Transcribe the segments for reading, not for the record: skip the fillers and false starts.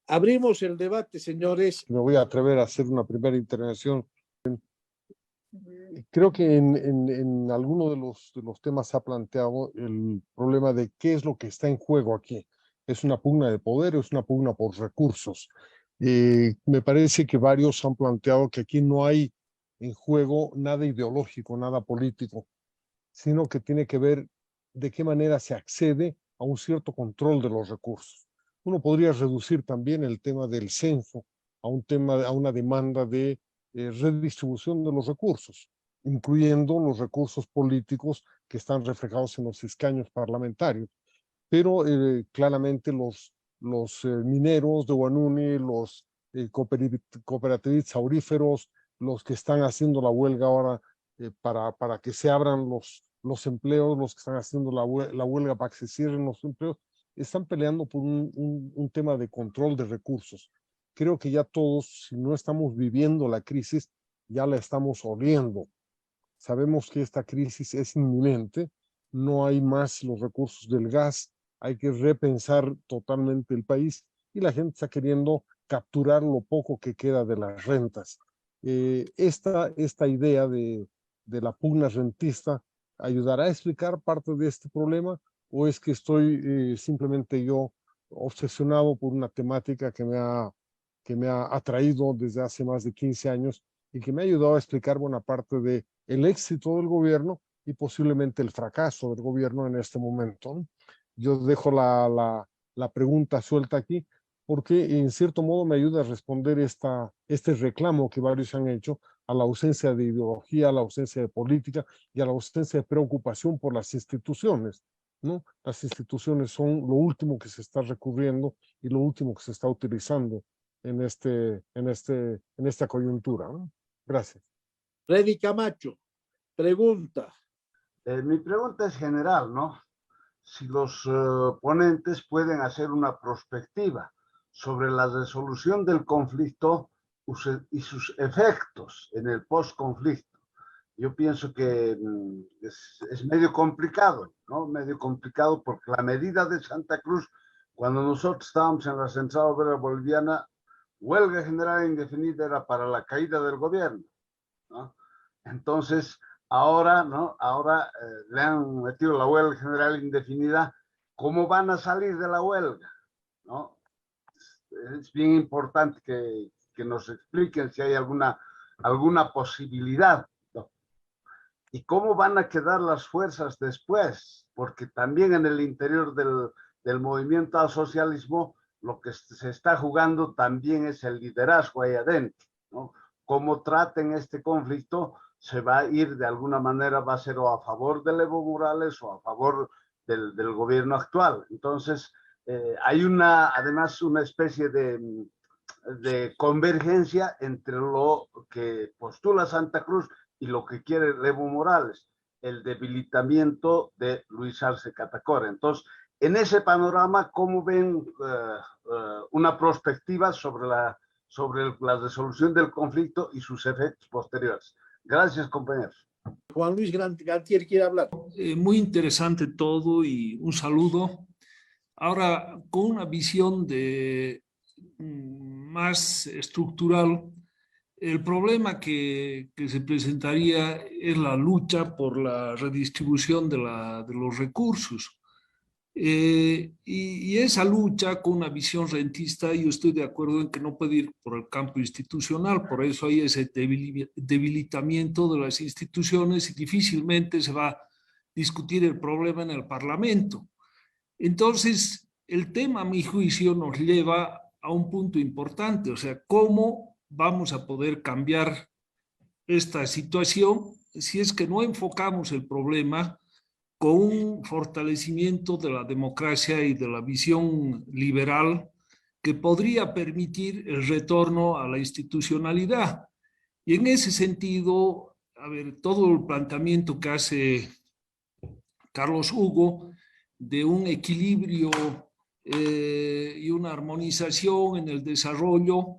Abrimos el debate, señores. Me voy a atrever a hacer una primera intervención. Creo que en alguno de los temas se ha planteado el problema de qué es lo que está en juego aquí. ¿Es una pugna de poder o es una pugna por recursos? Me parece que varios han planteado que aquí no hay en juego nada ideológico, nada político, sino que tiene que ver de qué manera se accede a un cierto control de los recursos. Uno podría reducir también el tema del censo a un tema, a una demanda de redistribución de los recursos, incluyendo los recursos políticos que están reflejados en los escaños parlamentarios. Pero claramente los mineros de Huanuni, los cooperativistas auríferos, los que están haciendo la huelga ahora para que se abran los empleos, los que están haciendo la huelga para que se cierren los empleos, están peleando por un tema de control de recursos. Creo que ya todos, si no estamos viviendo la crisis, ya la estamos oliendo. Sabemos que esta crisis es inminente, no hay más los recursos del gas, hay que repensar totalmente el país y la gente está queriendo capturar lo poco que queda de las rentas. Esta idea de la pugna rentista ayudará a explicar parte de este problema o es que estoy simplemente yo obsesionado por una temática que me ha atraído desde hace más de 15 años y que me ha ayudado a explicar buena parte de el éxito del gobierno y posiblemente el fracaso del gobierno en este momento. Yo dejo la pregunta suelta aquí porque en cierto modo me ayuda a responder este reclamo que varios han hecho a la ausencia de ideología, a la ausencia de política y a la ausencia de preocupación por las instituciones, ¿no? Las instituciones son lo último que se está recurriendo y lo último que se está utilizando en esta coyuntura, ¿no? Gracias. Freddy Camacho, pregunta. Mi pregunta es general, ¿no? Si los ponentes pueden hacer una prospectiva sobre la resolución del conflicto y sus efectos en el post-conflicto. Yo pienso que es medio complicado, ¿no? Medio complicado porque la medida de Santa Cruz, cuando nosotros estábamos en la Central Obrera Boliviana, huelga general indefinida era para la caída del gobierno, ¿no? Entonces, ahora, ¿no? Ahora le han metido la huelga general indefinida. ¿Cómo van a salir de la huelga? ¿No? Es bien importante que nos expliquen si hay alguna posibilidad, ¿no? ¿Y cómo van a quedar las fuerzas después? Porque también en el interior del movimiento al socialismo lo que se está jugando también es el liderazgo ahí adentro, ¿no? Cómo traten este conflicto se va a ir de alguna manera, va a ser o a favor de Evo Morales o a favor del gobierno actual. Entonces, hay además una especie de convergencia entre lo que postula Santa Cruz y lo que quiere Evo Morales, el debilitamiento de Luis Arce Catacora. Entonces, en ese panorama, ¿cómo ven una perspectiva sobre la resolución del conflicto y sus efectos posteriores? Gracias, compañeros. Juan Luis Gantier quiere hablar. Muy interesante todo y un saludo. Ahora, con una visión más estructural, el problema que se presentaría es la lucha por la redistribución de los recursos. Y esa lucha con una visión rentista, yo estoy de acuerdo en que no puede ir por el campo institucional, por eso hay ese debilitamiento de las instituciones y difícilmente se va a discutir el problema en el Parlamento. Entonces, el tema, a mi juicio, nos lleva a un punto importante, o sea, ¿cómo vamos a poder cambiar esta situación si es que no enfocamos el problema con un fortalecimiento de la democracia y de la visión liberal que podría permitir el retorno a la institucionalidad? Y en ese sentido, a ver, todo el planteamiento que hace Carlos Hugo de un equilibrio y una armonización en el desarrollo,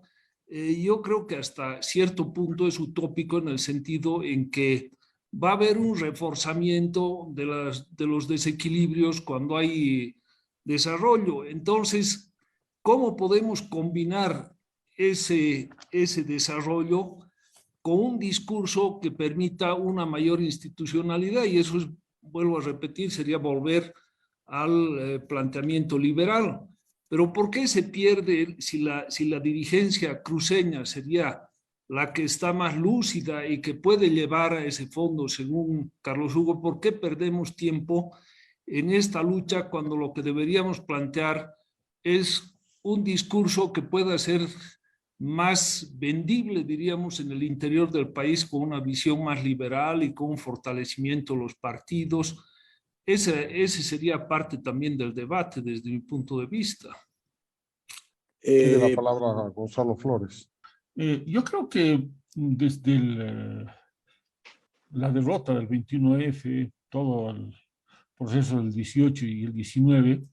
yo creo que hasta cierto punto es utópico en el sentido en que va a haber un reforzamiento de los desequilibrios cuando hay desarrollo. Entonces, ¿cómo podemos combinar ese desarrollo con un discurso que permita una mayor institucionalidad? Y eso es, vuelvo a repetir, sería volver al planteamiento liberal. Pero ¿por qué se pierde si la dirigencia cruceña sería la que está más lúcida y que puede llevar a ese fondo, según Carlos Hugo? ¿Por qué perdemos tiempo en esta lucha cuando lo que deberíamos plantear es un discurso que pueda ser más vendible, diríamos, en el interior del país, con una visión más liberal y con un fortalecimiento de los partidos? Ese sería parte también del debate desde mi punto de vista. Tiene la Eh, palabra a Gonzalo Flores. Yo creo que desde la derrota del 21F, todo el proceso del 18 y el 19,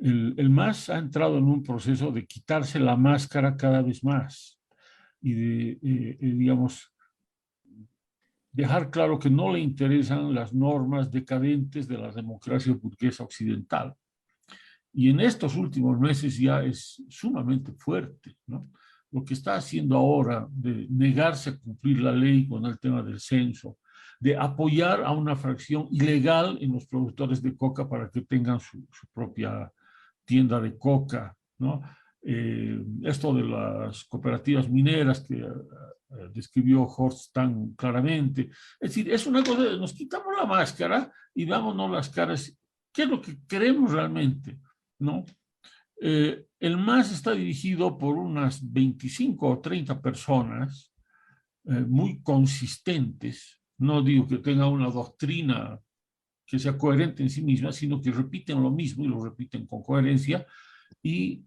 el MAS ha entrado en un proceso de quitarse la máscara cada vez más y de, digamos, dejar claro que no le interesan las normas decadentes de la democracia burguesa occidental. Y en estos últimos meses ya es sumamente fuerte, ¿no? Lo que está haciendo ahora de negarse a cumplir la ley con el tema del censo, de apoyar a una fracción ilegal en los productores de coca para que tengan su propia tienda de coca, ¿no? Esto de las cooperativas mineras que describió Horst tan claramente. Es decir, es una cosa de nos quitamos la máscara y vámonos las caras. ¿Qué es lo que queremos realmente? ¿No? El MAS está dirigido por unas 25 o 30 personas muy consistentes. No digo que tenga una doctrina que sea coherente en sí misma, sino que repiten lo mismo y lo repiten con coherencia. Y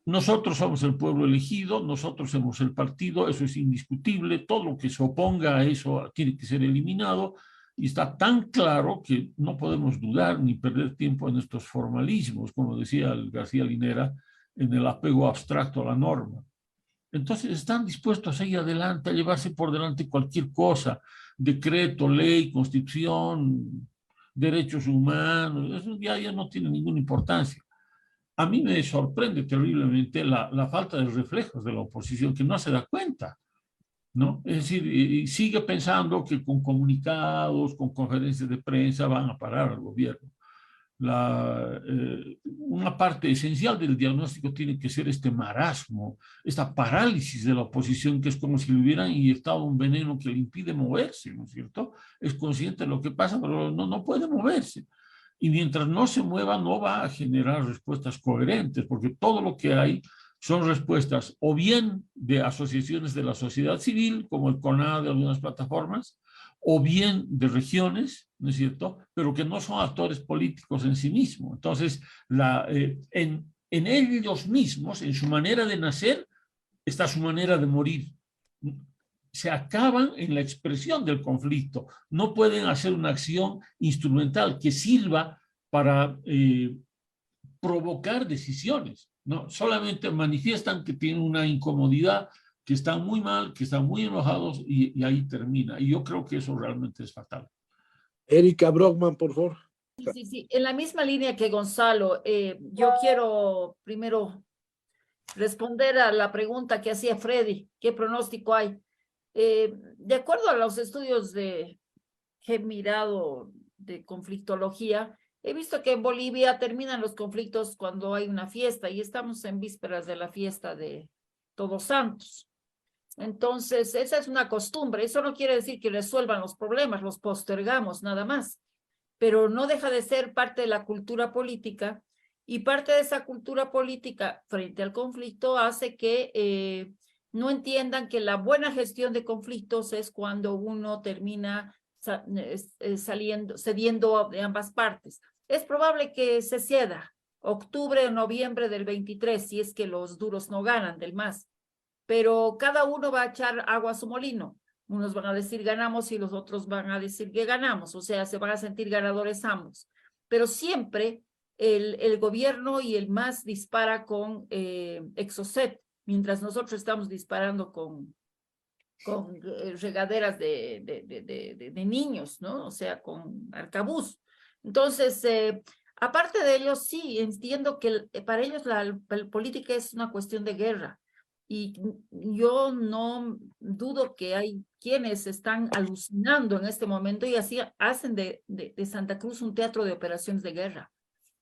nosotros somos el pueblo elegido, nosotros somos el partido, eso es indiscutible. Todo lo que se oponga a eso tiene que ser eliminado. Y está tan claro que no podemos dudar ni perder tiempo en estos formalismos, como decía el García Linera, en el apego abstracto a la norma. Entonces están dispuestos a ir adelante, a llevarse por delante cualquier cosa, decreto, ley, constitución, derechos humanos, eso ya no tiene ninguna importancia. A mí me sorprende terriblemente la falta de reflejos de la oposición, que no se da cuenta, ¿no? Es decir, sigue pensando que con comunicados, con conferencias de prensa van a parar al gobierno. Una parte esencial del diagnóstico tiene que ser este marasmo, esta parálisis de la oposición, que es como si le hubieran inyectado un veneno que le impide moverse, ¿no es cierto? Es consciente de lo que pasa, pero no puede moverse. Y mientras no se mueva, no va a generar respuestas coherentes, porque todo lo que hay son respuestas o bien de asociaciones de la sociedad civil, como el CONAD de algunas plataformas, o bien de regiones, ¿no es cierto?, pero que no son actores políticos en sí mismos. Entonces, en ellos mismos, en su manera de nacer, está su manera de morir. Se acaban en la expresión del conflicto. No pueden hacer una acción instrumental que sirva para provocar decisiones, ¿no? Solamente manifiestan que tienen una incomodidad, que están muy mal, que están muy enojados y ahí termina. Y yo creo que eso realmente es fatal. Erika Brockman, por favor. Sí. En la misma línea que Gonzalo, yo quiero primero responder a la pregunta que hacía Freddy, ¿qué pronóstico hay? De acuerdo a los estudios que he mirado de conflictología, he visto que en Bolivia terminan los conflictos cuando hay una fiesta y estamos en vísperas de la fiesta de Todos Santos. Entonces, esa es una costumbre. Eso no quiere decir que resuelvan los problemas, los postergamos nada más, pero no deja de ser parte de la cultura política, y parte de esa cultura política frente al conflicto hace que no entiendan que la buena gestión de conflictos es cuando uno termina cediendo de ambas partes. Es probable que se ceda octubre o noviembre del 23, si es que los duros no ganan del MAS, pero cada uno va a echar agua a su molino. Unos van a decir ganamos y los otros van a decir que ganamos, o sea, se van a sentir ganadores ambos. Pero siempre el gobierno y el MAS dispara con Exocet, mientras nosotros estamos disparando con regaderas de niños, ¿no? O sea, con arcabuz. Entonces, Aparte de ello, sí, entiendo que para ellos la política es una cuestión de guerra. Y yo no dudo que hay quienes están alucinando en este momento y así hacen de Santa Cruz un teatro de operaciones de guerra.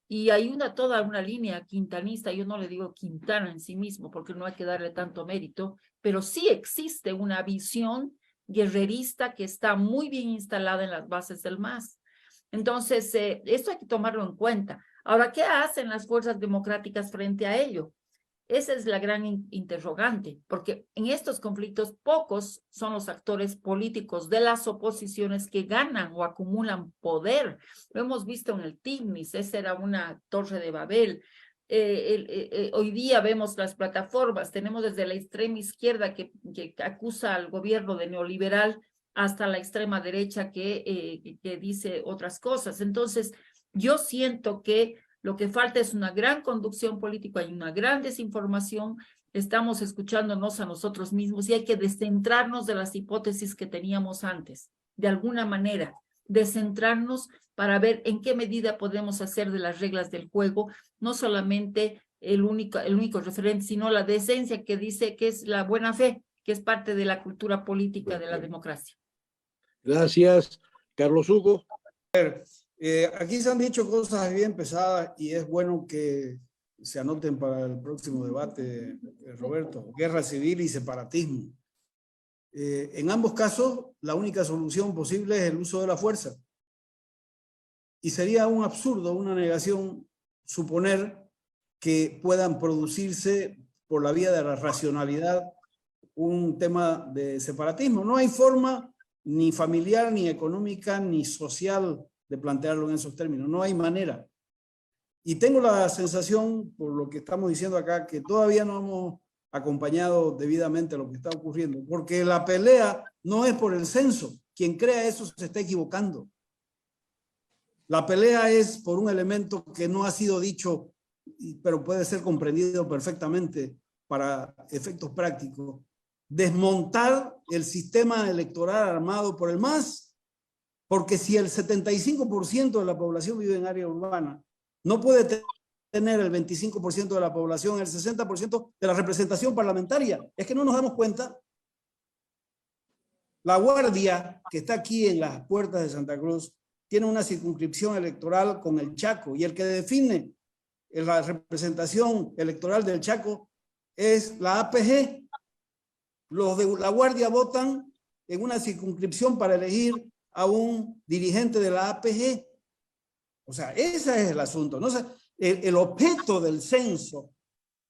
Y hay toda una línea quintanista, yo no le digo Quintana en sí mismo porque no hay que darle tanto mérito, pero sí existe una visión guerrerista que está muy bien instalada en las bases del MAS. Entonces, esto hay que tomarlo en cuenta. Ahora, ¿qué hacen las fuerzas democráticas frente a ello? Esa es la gran interrogante, porque en estos conflictos pocos son los actores políticos de las oposiciones que ganan o acumulan poder. Lo hemos visto en el TIGNIS, esa era una torre de Babel. Hoy día vemos las plataformas, tenemos desde la extrema izquierda que acusa al gobierno de neoliberal hasta la extrema derecha que dice otras cosas. Entonces, yo siento que lo que falta es una gran conducción política, hay una gran desinformación, estamos escuchándonos a nosotros mismos y hay que descentrarnos de las hipótesis que teníamos antes, de alguna manera, descentrarnos para ver en qué medida podemos hacer de las reglas del juego, no solamente el único referente, sino la decencia que dice que es la buena fe, que es parte de la cultura política de la democracia. Gracias. Carlos Hugo. Aquí se han dicho cosas bien pesadas y es bueno que se anoten para el próximo debate, Roberto. Guerra civil y separatismo. En ambos casos, la única solución posible es el uso de la fuerza. Y sería un absurdo, una negación, suponer que puedan producirse por la vía de la racionalidad un tema de separatismo. No hay forma ni familiar, ni económica, ni social de plantearlo en esos términos. No hay manera. Y tengo la sensación, por lo que estamos diciendo acá, que todavía no hemos acompañado debidamente lo que está ocurriendo, porque la pelea no es por el censo. Quien crea eso se está equivocando. La pelea es por un elemento que no ha sido dicho, pero puede ser comprendido perfectamente para efectos prácticos. Desmontar el sistema electoral armado por el MAS. Porque si el 75% de la población vive en área urbana, no puede tener el 25% de la población, el 60% de la representación parlamentaria. Es que no nos damos cuenta. La Guardia, que está aquí en las puertas de Santa Cruz, tiene una circunscripción electoral con el Chaco, y el que define la representación electoral del Chaco es la APG. Los de la Guardia votan en una circunscripción para elegir a un dirigente de la APG. O sea, ese es el asunto. ¿No? O sea, el objeto del censo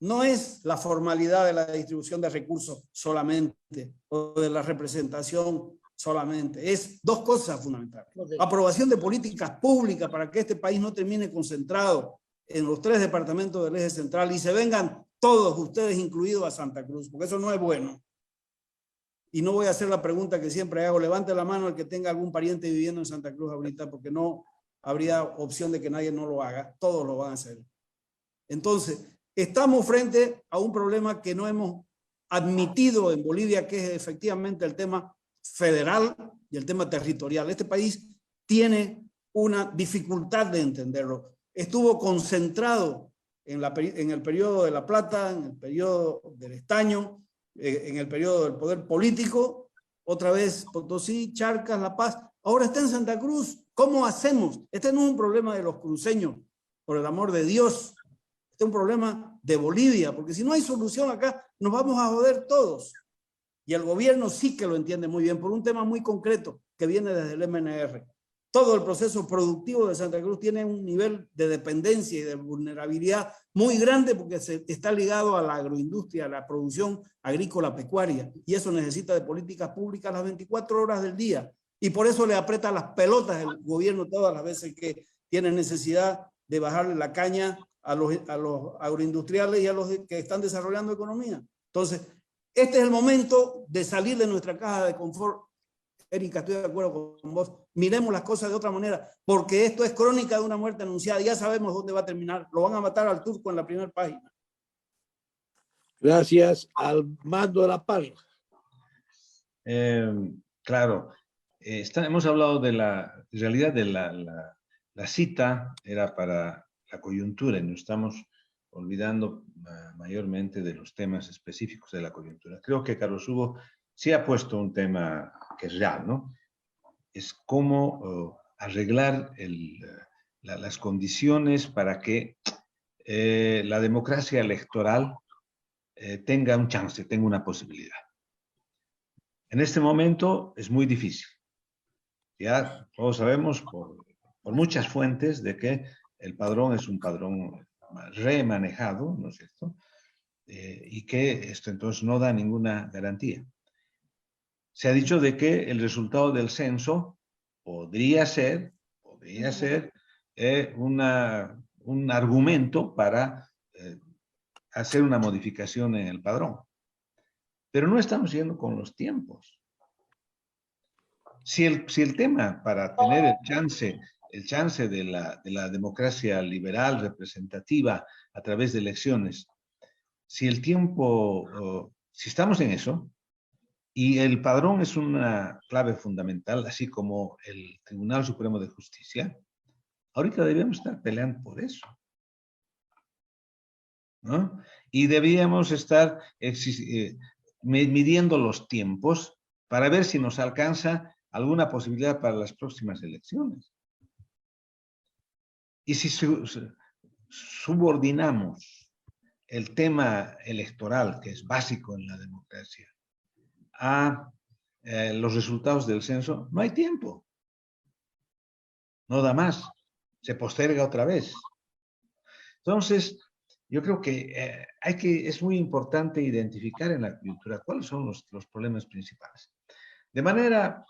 no es la formalidad de la distribución de recursos solamente o de la representación solamente. Es dos cosas fundamentales. Aprobación de políticas públicas para que este país no termine concentrado en los 3 departamentos del eje central y se vengan todos ustedes incluidos a Santa Cruz, porque eso no es bueno. Y no voy a hacer la pregunta que siempre hago, levante la mano el que tenga algún pariente viviendo en Santa Cruz ahorita, porque no habría opción de que nadie no lo haga, todos lo van a hacer. Entonces, estamos frente a un problema que no hemos admitido en Bolivia, que es efectivamente el tema federal y el tema territorial. Este país tiene una dificultad de entenderlo. Estuvo concentrado en el periodo de La Plata, en el periodo del Estaño, en el periodo del poder político, otra vez Potosí, Charcas, La Paz, ahora está en Santa Cruz. ¿Cómo hacemos? Este no es un problema de los cruceños, por el amor de Dios. Este es un problema de Bolivia, porque si no hay solución acá, nos vamos a joder todos. Y el gobierno sí que lo entiende muy bien, por un tema muy concreto que viene desde el MNR. Todo el proceso productivo de Santa Cruz tiene un nivel de dependencia y de vulnerabilidad muy grande porque está ligado a la agroindustria, a la producción agrícola pecuaria, y eso necesita de políticas públicas las 24 horas del día. Y por eso le aprieta las pelotas el gobierno todas las veces que tiene necesidad de bajarle la caña a los agroindustriales y a los que están desarrollando economía. Entonces, este es el momento de salir de nuestra caja de confort. Erika, estoy de acuerdo con vos. Miremos las cosas de otra manera, porque esto es crónica de una muerte anunciada. Ya sabemos dónde va a terminar. Lo van a matar al turco en la primera página. Gracias. Armando de la Parra. Claro, hemos hablado de la realidad de la cita era para la coyuntura y nos estamos olvidando mayormente de los temas específicos de la coyuntura. Creo que Carlos Hugo sí ha puesto un tema que es real, ¿no? Es cómo arreglar las condiciones para que la democracia electoral tenga un chance, tenga una posibilidad. En este momento es muy difícil. Ya todos sabemos por muchas fuentes de que el padrón es un padrón remanejado, ¿no es cierto? Y que esto entonces no da ninguna garantía. Se ha dicho de que el resultado del censo podría ser un argumento para hacer una modificación en el padrón. Pero no estamos yendo con los tiempos. Si el tema para tener el chance de la democracia liberal representativa a través de elecciones, si estamos en eso, y el padrón es una clave fundamental, así como el Tribunal Supremo de Justicia, ahorita debemos estar peleando por eso, ¿no? Y debíamos estar midiendo los tiempos para ver si nos alcanza alguna posibilidad para las próximas elecciones. Y si subordinamos el tema electoral, que es básico en la democracia, a los resultados del censo, no hay tiempo. No da más. Se posterga otra vez. Entonces, yo creo que es muy importante identificar en la coyuntura cuáles son los problemas principales. De manera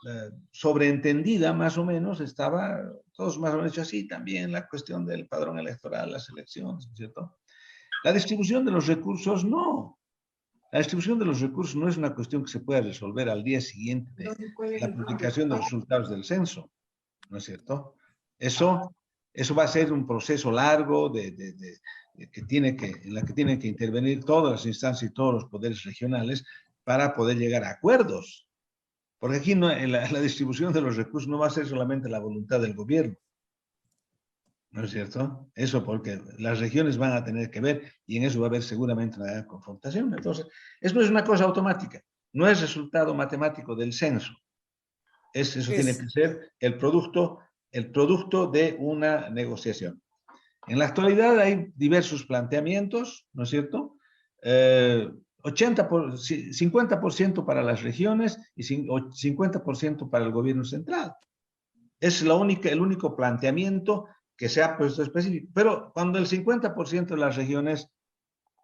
sobreentendida, más o menos, todos más o menos así, también la cuestión del padrón electoral, las elecciones, ¿cierto? La distribución de los recursos, no. La distribución de los recursos no es una cuestión que se pueda resolver al día siguiente de la publicación de los resultados del censo, ¿no es cierto? Eso va a ser un proceso largo en la que tienen que intervenir todas las instancias y todos los poderes regionales para poder llegar a acuerdos. Porque aquí la distribución de los recursos no va a ser solamente la voluntad del gobierno, ¿no es cierto? Eso porque las regiones van a tener que ver y en eso va a haber seguramente una gran confrontación. Entonces, eso no es una cosa automática, no es resultado matemático del censo. Eso tiene que ser el producto de una negociación. En la actualidad hay diversos planteamientos, ¿no es cierto? 50% para las regiones y 50% para el gobierno central. Es el único planteamiento que se ha puesto específico. Pero cuando el 50% de las regiones,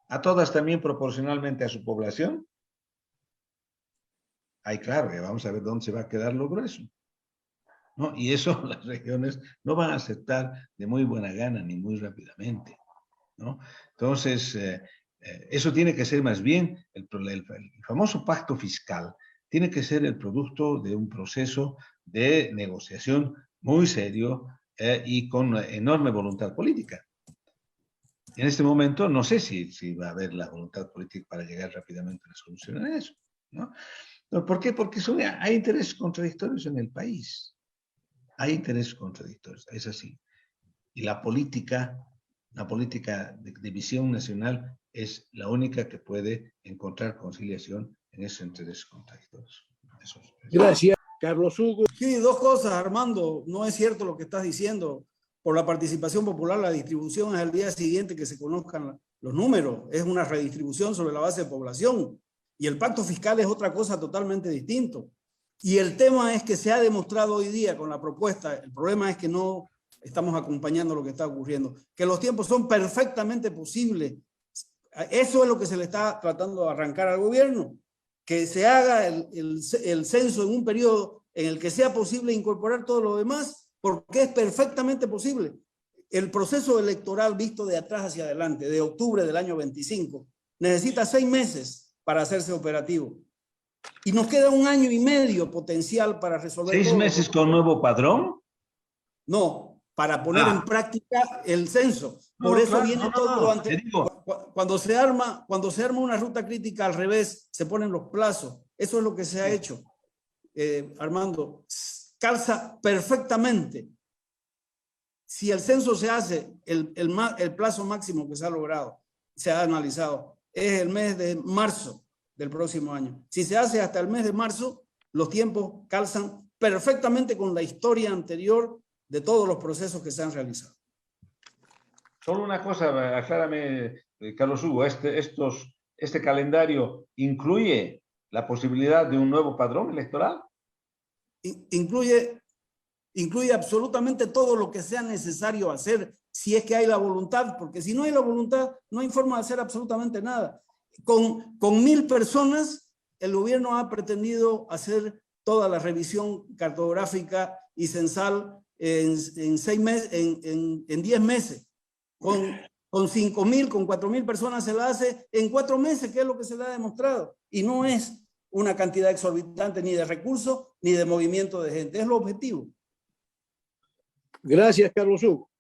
a todas también proporcionalmente a su población, ahí claro, vamos a ver dónde se va a quedar lo grueso, ¿no? Y eso las regiones no van a aceptar de muy buena gana ni muy rápidamente, ¿no? Entonces, eso tiene que ser más bien el famoso pacto fiscal, tiene que ser el producto de un proceso de negociación muy serio y con enorme voluntad política. En este momento no sé si va a haber la voluntad política para llegar rápidamente a la solución en eso, ¿no? ¿Por qué? Porque hay intereses contradictorios en el país. Hay intereses contradictorios, es así. Y la política de visión nacional es la única que puede encontrar conciliación en esos intereses contradictorios. Gracias, Carlos Hugo. Sí, dos cosas, Armando. No es cierto lo que estás diciendo. Por la participación popular, la distribución es al día siguiente que se conozcan los números. Es una redistribución sobre la base de población. Y el pacto fiscal es otra cosa totalmente distinto. Y el tema es que se ha demostrado hoy día con la propuesta, el problema es que no estamos acompañando lo que está ocurriendo, que los tiempos son perfectamente posibles. Eso es lo que se le está tratando de arrancar al gobierno, que se haga el censo en un periodo en el que sea posible incorporar todo lo demás, porque es perfectamente posible. El proceso electoral visto de atrás hacia adelante, de octubre del año 25, necesita 6 meses para hacerse operativo. Y nos queda 1 año y medio potencial para resolver. 6 meses con nuevo padrón. No, para poner en práctica el censo. Por eso viene todo lo anterior. Cuando se arma una ruta crítica al revés, se ponen los plazos. Eso es lo que se ha hecho. Armando, calza perfectamente. Si el censo se hace, el plazo máximo que se ha logrado, se ha analizado, es el mes de marzo del próximo año. Si se hace hasta el mes de marzo, los tiempos calzan perfectamente con la historia anterior de todos los procesos que se han realizado. Solo una cosa, aclárame, Carlos Hugo, este calendario incluye la posibilidad de un nuevo padrón electoral. Incluye absolutamente todo lo que sea necesario hacer si es que hay la voluntad, porque si no hay la voluntad, no hay forma de hacer absolutamente nada. Con 1.000 personas, el gobierno ha pretendido hacer toda la revisión cartográfica y censal en 6 meses, en 10 meses. Con 5.000, con 4.000 personas se la hace en 4 meses, que es lo que se le ha demostrado. Y no es una cantidad exorbitante ni de recursos ni de movimiento de gente. Es lo objetivo. Gracias, Carlos Hugo.